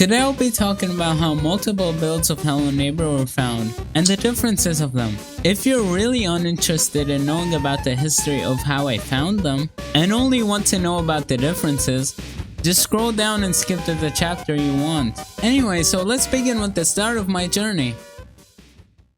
Today I'll be talking about how multiple builds of Hello Neighbor were found, and the differences of them. If you're really uninterested in knowing about the history of how I found them, and only want to know about the differences, just scroll down and skip to the chapter you want. Anyway, so let's begin with the start of my journey.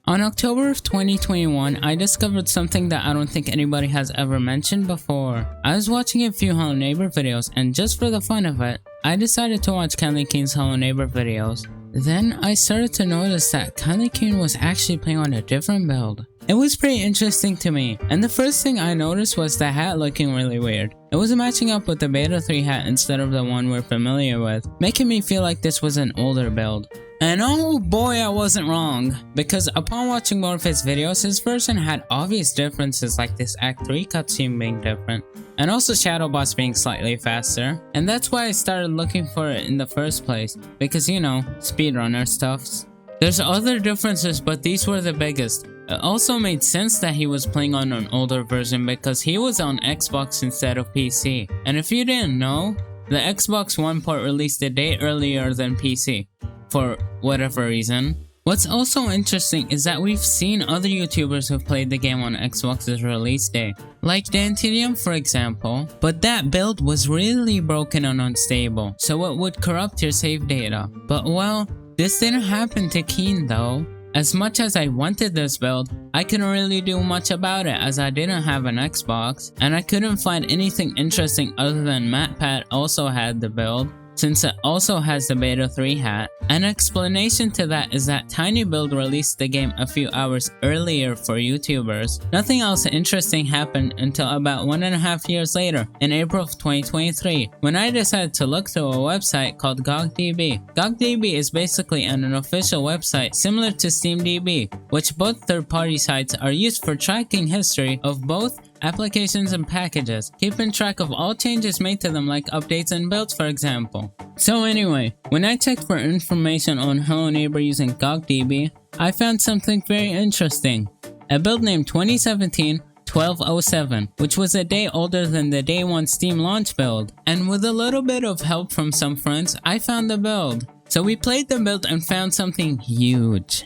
On October of 2021, I discovered something that I don't think anybody has ever mentioned before. I was watching a few Hello Neighbor videos, and just for the fun of it, I decided to watch Candy Cane's Hello Neighbor videos. Then I started to notice that Candy Cane was actually playing on a different build. It was pretty interesting to me, and the first thing I noticed was the hat looking really weird. It was matching up with the Beta 3 hat instead of the one we're familiar with, making me feel like this was an older build. And oh boy, I wasn't wrong, because upon watching more of his videos, his version had obvious differences like this Act 3 cutscene being different, and also Shadow Boss being slightly faster, and that's why I started looking for it in the first place, because you know, speedrunner stuffs. There's other differences, but these were the biggest. It also made sense that he was playing on an older version because he was on Xbox instead of PC, and if you didn't know, the Xbox One port released a day earlier than PC. For whatever reason. What's also interesting is that we've seen other YouTubers who've played the game on Xbox's release day, like Dantinium for example, but that build was really broken and unstable, so it would corrupt your save data. But well, this didn't happen to Keen though. As much as I wanted this build, I couldn't really do much about it as I didn't have an Xbox, and I couldn't find anything interesting other than MatPat also had the build, since it also has the Beta 3 hat. An explanation to that is that TinyBuild released the game a few hours earlier for YouTubers. Nothing else interesting happened until about 1.5 years later, in April of 2023, when I decided to look through a website called GOGDB. GOGDB is basically an unofficial website similar to SteamDB, which both third-party sites are used for tracking history of both applications and packages, keeping track of all changes made to them like updates and builds for example. So anyway, when I checked for information on Hello Neighbor using GOGDB, I found something very interesting. A build named 2017-1207, which was a day older than the day 1 Steam launch build. And with a little bit of help from some friends, I found the build. So we played the build and found something huge.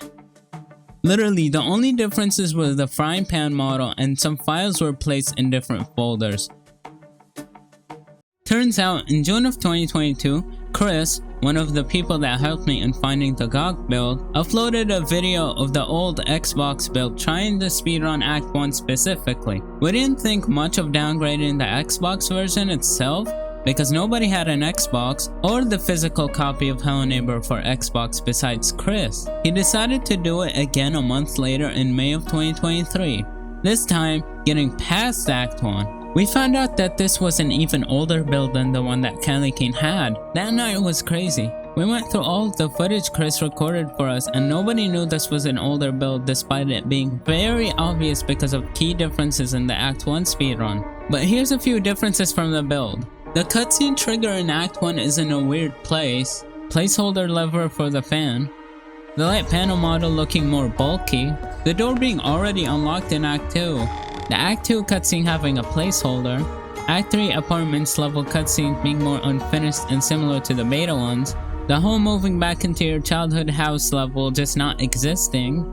Literally, the only differences were the frying pan model and some files were placed in different folders. Turns out, in June of 2022, Chris, one of the people that helped me in finding the GOG build, uploaded a video of the old Xbox build trying to speedrun Act 1 specifically. We didn't think much of downgrading the Xbox version itself, because nobody had an Xbox or the physical copy of Hello Neighbor for Xbox besides Chris. He decided to do it again a month later in May of 2023, this time getting past Act 1. We found out that this was an even older build than the one that Candy Cane had. That night was crazy. We went through all of the footage Chris recorded for us and nobody knew this was an older build despite it being very obvious because of key differences in the Act 1 speedrun. But here's a few differences from the build. The cutscene trigger in Act 1 is in a weird place, placeholder lever for the fan, the light panel model looking more bulky, the door being already unlocked in Act 2, the Act 2 cutscene having a placeholder, Act 3 apartments level cutscene being more unfinished and similar to the beta ones, the whole moving back into your childhood house level just not existing,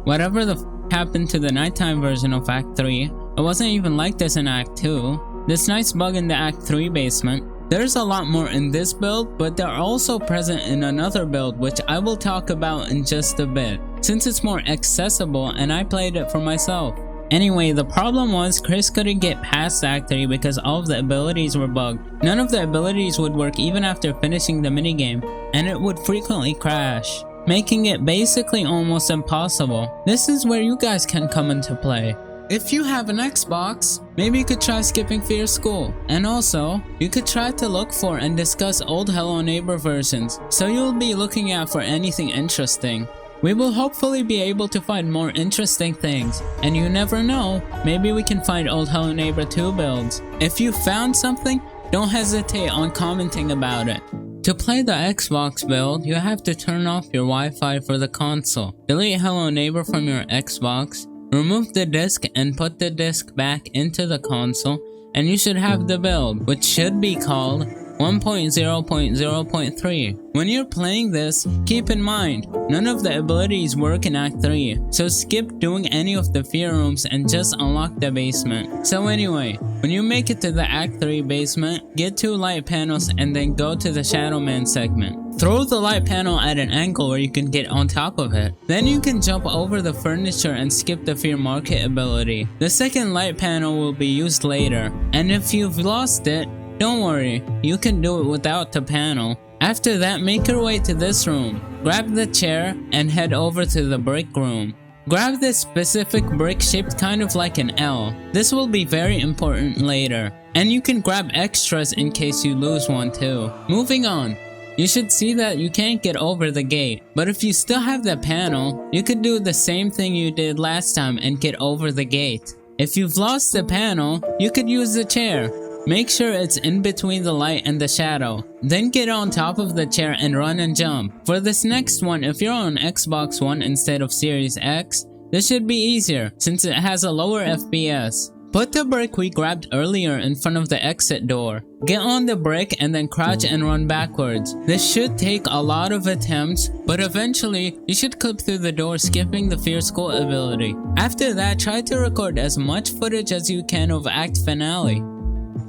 whatever the happened to the nighttime version of Act 3, it wasn't even like this in Act 2. This nice bug in the Act 3 basement. There's a lot more in this build, but they're also present in another build which I will talk about in just a bit, since it's more accessible and I played it for myself. Anyway, the problem was Chris couldn't get past Act 3 because all of the abilities were bugged. None of the abilities would work even after finishing the minigame, and it would frequently crash, making it basically almost impossible. This is where you guys can come into play. If you have an Xbox, maybe you could try skipping for your school. And also, you could try to look for and discuss old Hello Neighbor versions, so you'll be looking out for anything interesting. We will hopefully be able to find more interesting things, and you never know, maybe we can find old Hello Neighbor 2 builds. If you found something, don't hesitate on commenting about it. To play the Xbox build, you have to turn off your Wi-Fi for the console. Delete Hello Neighbor from your Xbox, remove the disc and put the disc back into the console, and you should have the build, which should be called 1.0.0.3. When you're playing this, keep in mind, none of the abilities work in Act 3, so skip doing any of the fear rooms and just unlock the basement. So anyway, when you make it to the Act 3 basement, get 2 light panels and then go to the Shadow Man segment. Throw the light panel at an angle where you can get on top of it. Then you can jump over the furniture and skip the fear market ability. The second light panel will be used later, and if you've lost it, don't worry, you can do it without the panel. After that, make your way to this room. Grab the chair and head over to the brick room. Grab this specific brick shaped kind of like an L. This will be very important later. And you can grab extras in case you lose one too. Moving on. You should see that you can't get over the gate, but if you still have the panel, you could do the same thing you did last time and get over the gate. If you've lost the panel, you could use the chair. Make sure it's in between the light and the shadow. Then get on top of the chair and run and jump. For this next one, if you're on Xbox One instead of Series X, this should be easier since it has a lower FPS. Put the brick we grabbed earlier in front of the exit door. Get on the brick and then crouch and run backwards. This should take a lot of attempts, but eventually you should clip through the door skipping the fear school ability. After that, try to record as much footage as you can of Act Finale.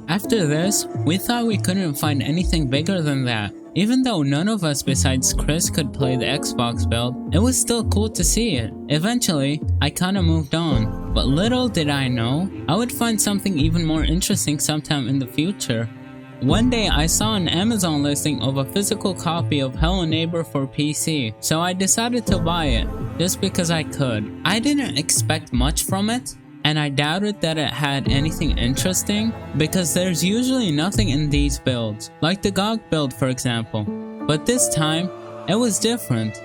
After this, we thought we couldn't find anything bigger than that. Even though none of us besides Chris could play the Xbox build, it was still cool to see it. Eventually, I kinda moved on, but little did I know, I would find something even more interesting sometime in the future. One day I saw an Amazon listing of a physical copy of Hello Neighbor for PC, so I decided to buy it, just because I could. I didn't expect much from it, and I doubted that it had anything interesting because there's usually nothing in these builds, like the GOG build for example. But this time, it was different.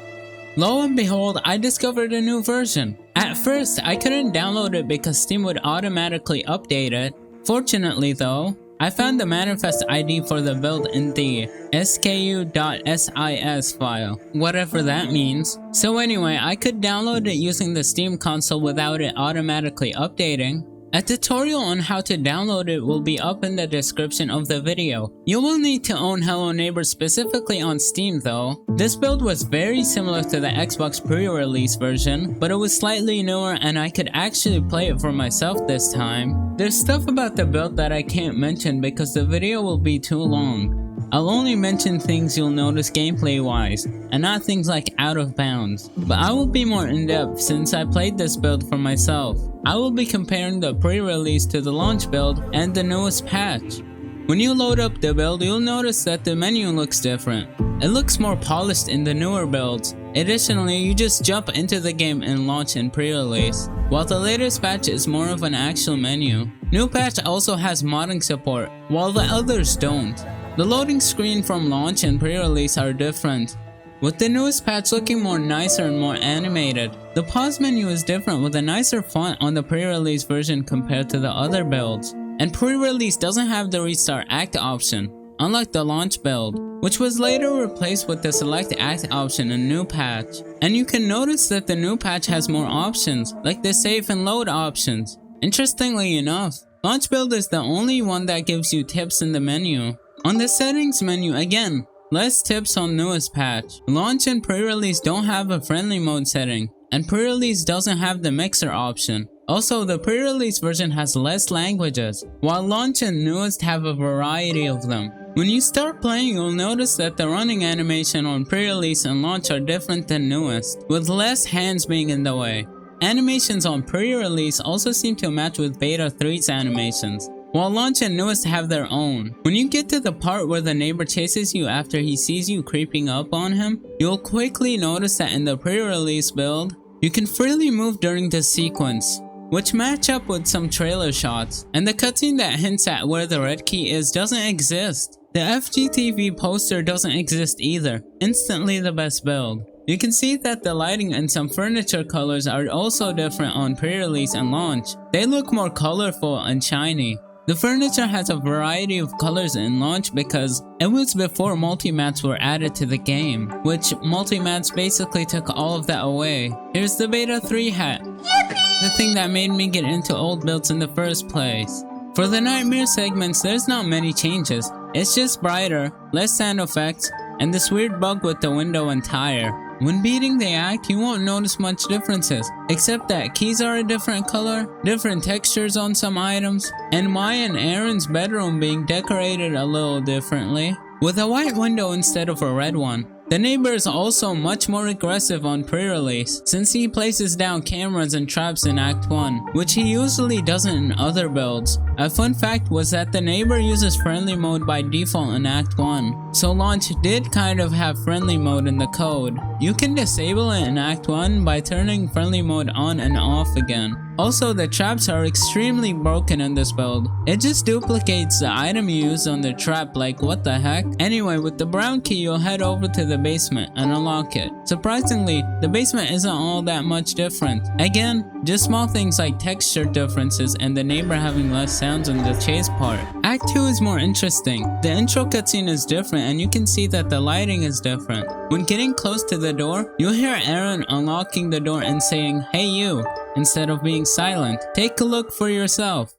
Lo and behold, I discovered a new version. At first, I couldn't download it because Steam would automatically update it. Fortunately though, I found the manifest ID for the build in the sku.sis file, whatever that means. So anyway, I could download it using the Steam console without it automatically updating. A tutorial on how to download it will be up in the description of the video. You will need to own Hello Neighbor specifically on Steam though. This build was very similar to the Xbox pre-release version, but it was slightly newer and I could actually play it for myself this time. There's stuff about the build that I can't mention because the video will be too long. I'll only mention things you'll notice gameplay wise, and not things like out of bounds. But I will be more in depth since I played this build for myself. I will be comparing the pre-release to the launch build and the newest patch. When you load up the build, you'll notice that the menu looks different. It looks more polished in the newer builds. Additionally, you just jump into the game and launch in pre-release, while the latest patch is more of an actual menu. New patch also has modding support, while the others don't. The loading screen from launch and pre-release are different, with the newest patch looking more nicer and more animated. The pause menu is different with a nicer font on the pre-release version compared to the other builds. And pre-release doesn't have the restart act option, unlike the launch build, which was later replaced with the select act option in new patch. And you can notice that the new patch has more options, like the save and load options. Interestingly enough, launch build is the only one that gives you tips in the menu. On the settings menu again, less tips on newest patch. Launch and pre-release don't have a friendly mode setting, and pre-release doesn't have the mixer option. Also, the pre-release version has less languages, while launch and newest have a variety of them. When you start playing, you'll notice that the running animation on pre-release and launch are different than newest, with less hands being in the way. Animations on pre-release also seem to match with Beta 3's animations, while launch and newest have their own. When you get to the part where the neighbor chases you after he sees you creeping up on him, you'll quickly notice that in the pre-release build, you can freely move during this sequence, which match up with some trailer shots, and the cutscene that hints at where the red key is doesn't exist. The FGTV poster doesn't exist either. Instantly the best build. You can see that the lighting and some furniture colors are also different on pre-release and launch. They look more colorful and shiny. The furniture has a variety of colors in launch because it was before multi-mats were added to the game, which multi-mats basically took all of that away. Here's the Beta 3 hat, the thing that made me get into old builds in the first place. For the nightmare segments, there's not many changes. It's just brighter, less sound effects, and this weird bug with the window and tire. When beating the act, you won't notice much differences, except that keys are a different color, different textures on some items, and Maya and Aaron's bedroom being decorated a little differently, with a white window instead of a red one. The neighbor is also much more aggressive on pre-release, since he places down cameras and traps in Act 1, which he usually doesn't in other builds. A fun fact was that the neighbor uses friendly mode by default in Act 1, so launch did kind of have friendly mode in the code. You can disable it in Act 1 by turning friendly mode on and off again. Also, the traps are extremely broken in this build. It just duplicates the item you used on the trap, like what the heck? Anyway, with the brown key you'll head over to the basement and unlock it. Surprisingly, the basement isn't all that much different. Again, just small things like texture differences and the neighbor having less sounds in the chase part. Act 2 is more interesting. The intro cutscene is different and you can see that the lighting is different. When getting close to the door, you'll hear Aaron unlocking the door and saying, "Hey you," instead of being silent. Take a look for yourself.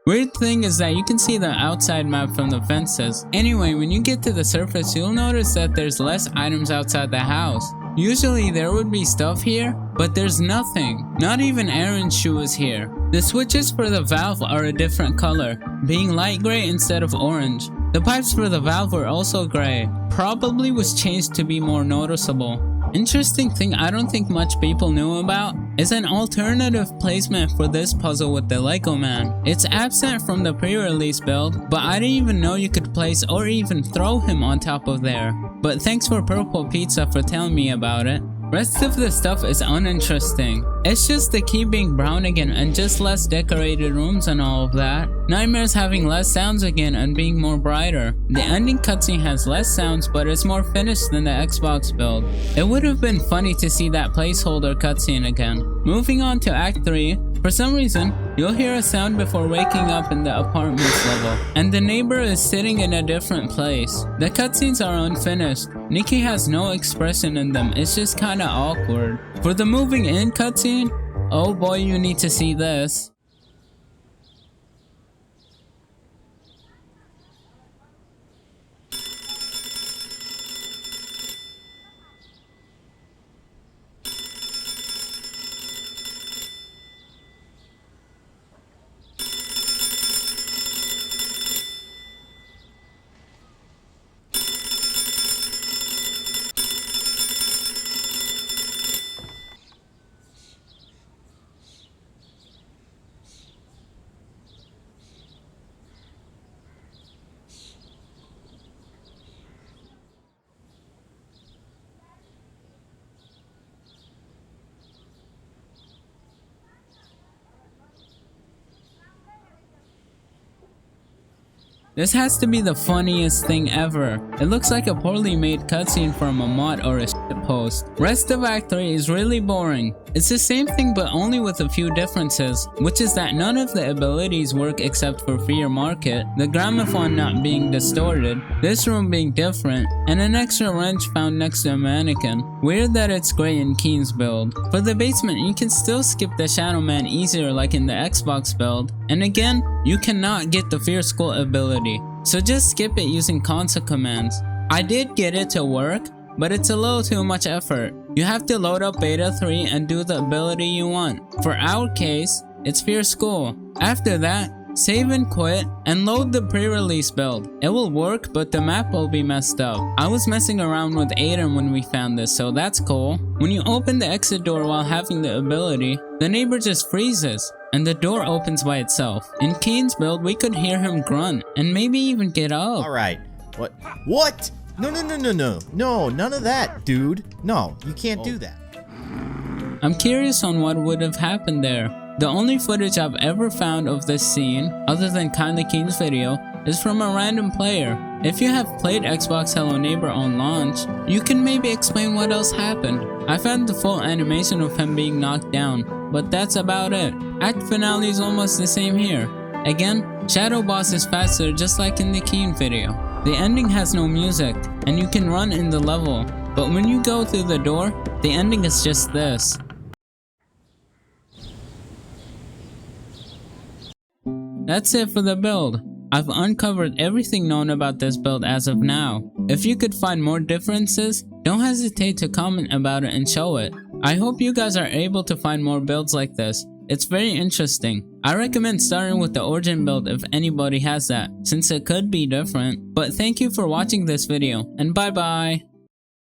Weird thing is that you can see the outside map from the fences. Anyway, when you get to the surface, you'll notice that there's less items outside the house. Usually there would be stuff here, but there's nothing. Not even Aaron's shoe is here. The switches for the valve are a different color, being light gray instead of orange. The pipes for the valve were also gray, probably was changed to be more noticeable. Interesting thing I don't think much people knew about is an alternative placement for this puzzle with the Lego Man. It's absent from the pre-release build, but I didn't even know you could place or even throw him on top of there. But thanks for Purple Pizza for telling me about it. Rest of the stuff is uninteresting. It's just the key being brown again and just less decorated rooms and all of that. Nightmares having less sounds again and being more brighter. The ending cutscene has less sounds but it's more finished than the Xbox build. It would have been funny to see that placeholder cutscene again. Moving on to Act 3, for some reason, you'll hear a sound before waking up in the apartments level, and the neighbor is sitting in a different place. The cutscenes are unfinished. Nikki has no expression in them, it's just kinda awkward. For the moving in cutscene, oh boy, you need to see this. This has to be the funniest thing ever. It looks like a poorly made cutscene from a mod or a shitpost. Rest of Act 3 is really boring. It's the same thing but only with a few differences, which is that none of the abilities work except for Fear Market, the gramophone not being distorted, this room being different, and an extra wrench found next to a mannequin. Weird that it's gray in Keen's build. For the basement, you can still skip the Shadow Man easier like in the Xbox build, and again, you cannot get the Fear Skull ability, so just skip it using console commands. I did get it to work, but it's a little too much effort. You have to load up Beta 3 and do the ability you want. For our case, it's Fear Skull. After that, save and quit and load the pre-release build. It will work, but the map will be messed up. I was messing around with Aiden when we found this, so that's cool. When you open the exit door while having the ability, the neighbor just freezes and the door opens by itself. In Keen's build, we could hear him grunt and maybe even get up. Alright, what? No, none of that, dude. No, you can't do that. I'm curious on what would have happened there. The only footage I've ever found of this scene, other than Kindly Keen's video, is from a random player. If you have played Xbox Hello Neighbor on launch, you can maybe explain what else happened. I found the full animation of him being knocked down, but that's about it. Act finale is almost the same here. Again, Shadow Boss is faster just like in the Keen video. The ending has no music, and you can run in the level, but when you go through the door, the ending is just this. That's it for the build. I've uncovered everything known about this build as of now. If you could find more differences, don't hesitate to comment about it and show it. I hope you guys are able to find more builds like this. It's very interesting. I recommend starting with the origin build if anybody has that, since it could be different. But thank you for watching this video, and bye bye!